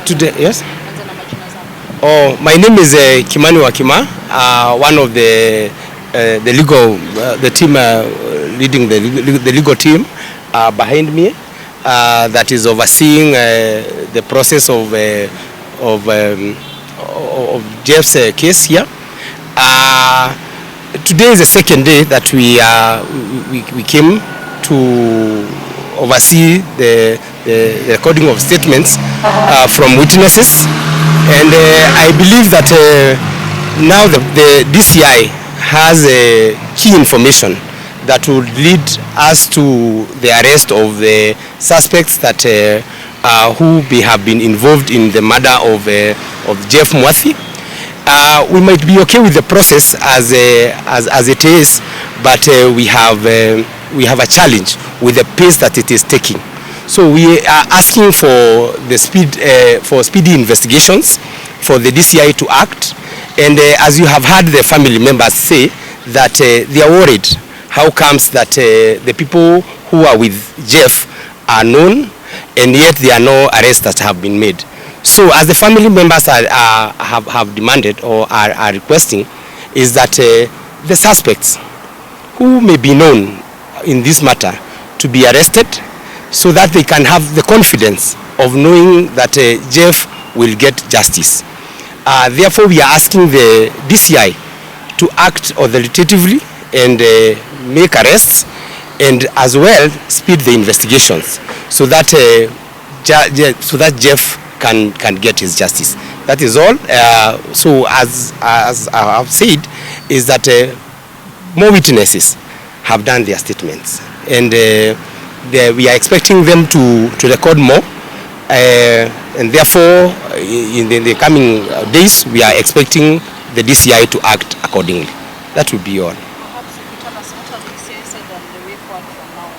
Today, yes. Oh, my name is Kimani Wakima, one of the legal, the team leading the legal team behind me, that is overseeing the process of Jeff's case here. Today is the second day that we came to oversee the recording of statements from witnesses, and I believe that now the DCI has key information that would lead us to the arrest of the suspects that who may have been involved in the murder of Jeff Mwathi. We might be okay with the process as it is, but we have a challenge with the pace that it is taking. So we are asking for the speedy investigations, for the DCI to act, and as you have heard the family members say that they are worried. How comes that the people who are with Jeff are known and yet there are no arrests that have been made? So as the family members have demanded or are requesting, is that the suspects who may be known in this matter to be arrested, so that they can have the confidence of knowing that Jeff will get justice. Therefore, we are asking the DCI to act authoritatively and make arrests, and as well speed the investigations, so that Jeff can get his justice. That is all. So as I have said, is that more witnesses have done their statements, and we are expecting them to record more, and therefore in the coming days we are expecting the DCI to act accordingly. That will be all. Perhaps you could tell us what have the DCI said on the way forward from now?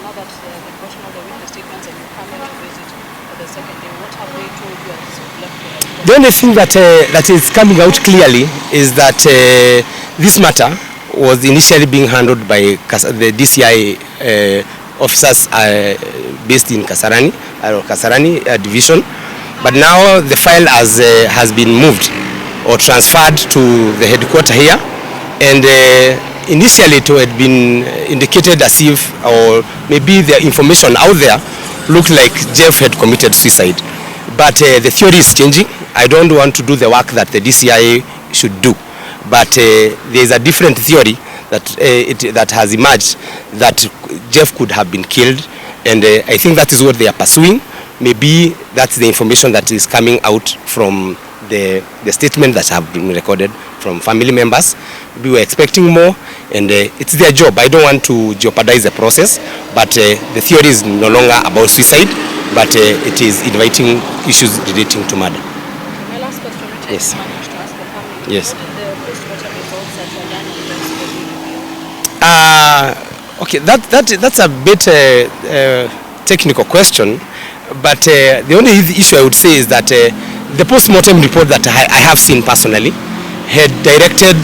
Now that they've gotten all the witness statements and you come in to visit for the second day, what have they told you as you've left here? The only thing that is coming out clearly is that this matter was initially being handled by the DCI officers based in Kasarani division, but now the file has been moved or transferred to the headquarters here, and initially it had been indicated as if, or maybe the information out there looked like Jeff had committed suicide, but the theory is changing. I don't want to do the work that the DCI should do, but there is a different theory that has emerged, that Jeff could have been killed, and I think that is what they are pursuing. Maybe that's the information that is coming out from the statement that have been recorded from family members. We were expecting more, and it's their job. I don't want to jeopardize the process, but the theory is no longer about suicide, but it is inviting issues relating to murder. My last question, Richard, yes. Managed to ask the family. Yes. What are the postmortem results that were done on Jeff's body? Okay, that's a bit technical question, but the only issue I would say is that the postmortem report that I have seen personally had directed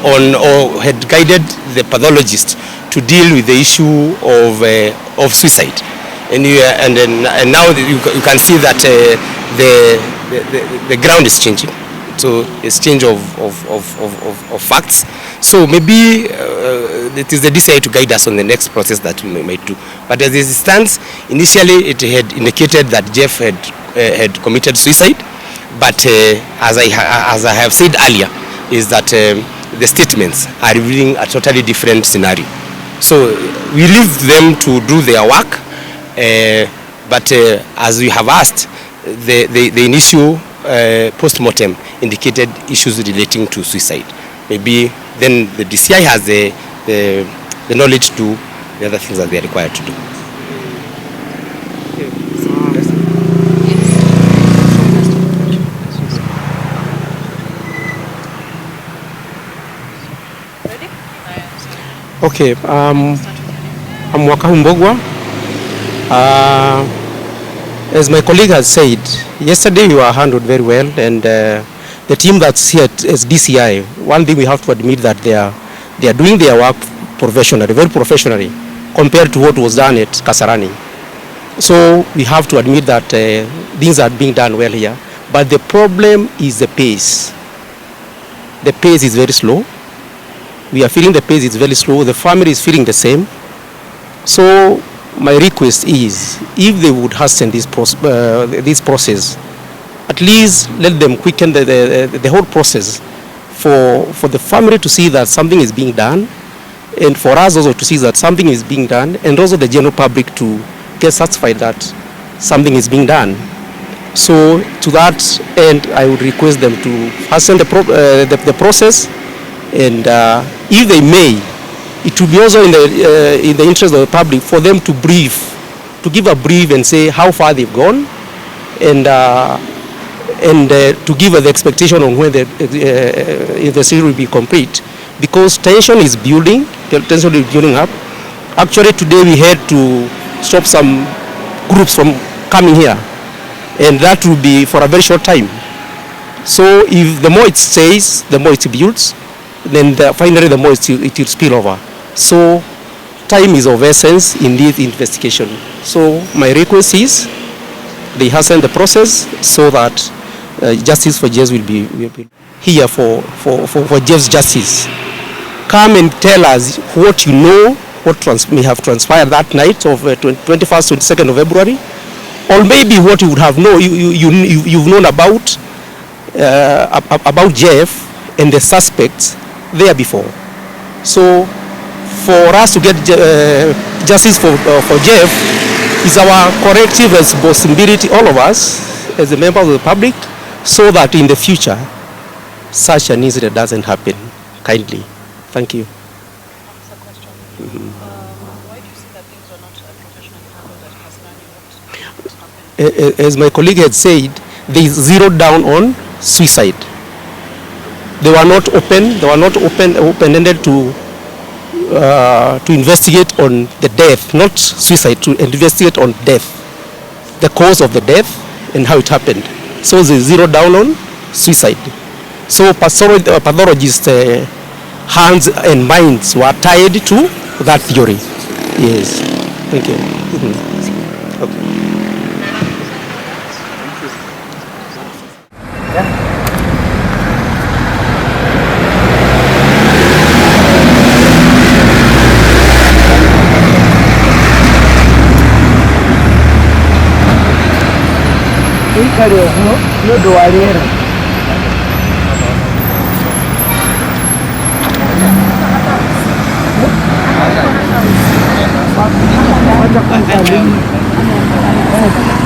on, or had guided the pathologist to deal with the issue of suicide, and now you can see that the ground is changing. So it's change of facts. So maybe it is the DCI to guide us on the next process that we might do. But as it stands, initially it had indicated that Jeff had committed suicide. But as I have said earlier, is that the statements are revealing a totally different scenario. So we leave them to do their work. But as you have asked, the initial post-mortem indicated issues relating to suicide. Maybe then the DCI has the knowledge to do the other things that they are required to do. Okay, I'm Mbogwa. As my colleague has said, yesterday we were handled very well, and the team that's here as DCI, one thing we have to admit that they are doing their work professionally, very professionally, compared to what was done at Kasarani. So we have to admit that things are being done well here. But the problem is the pace. The pace is very slow. We are feeling the pace is very slow. The family is feeling the same. So my request is, if they would hasten this process, at least let them quicken the whole process for the family to see that something is being done, and for us also to see that something is being done, and also the general public to get satisfied that something is being done. So to that end, I would request them to hasten the process, and if they may, it will be also in the interest of the public for them to give a brief and say how far they've gone, and to give the expectation on when the investigation will be complete, because tension is building up. Actually, today we had to stop some groups from coming here, and that will be for a very short time. So if the more it stays, the more it builds, then finally the more it will spill over. So time is of essence in this investigation. So my request is they hasten the process so that justice for Jeff will be here for Jeff's justice. Come and tell us what you know, what may have transpired that night of 21st, 22nd of February, or maybe what you would have known, you've known about Jeff and the suspects there before. So for us to get justice for Jeff is our collective responsibility, all of us as a member of the public, so that in the future such an incident doesn't happen. Kindly. Thank you. That's a question. Why do you see that things were not professionally handled at Kasarani? What happened? As my colleague had said, they zeroed down on suicide. They were not open-ended to investigate on the death, not suicide, to investigate on death, the cause of the death and how it happened. So they zeroed down on suicide. So pathologists' hands and minds were tied to that theory. Yes. Thank you. Okay. Wacha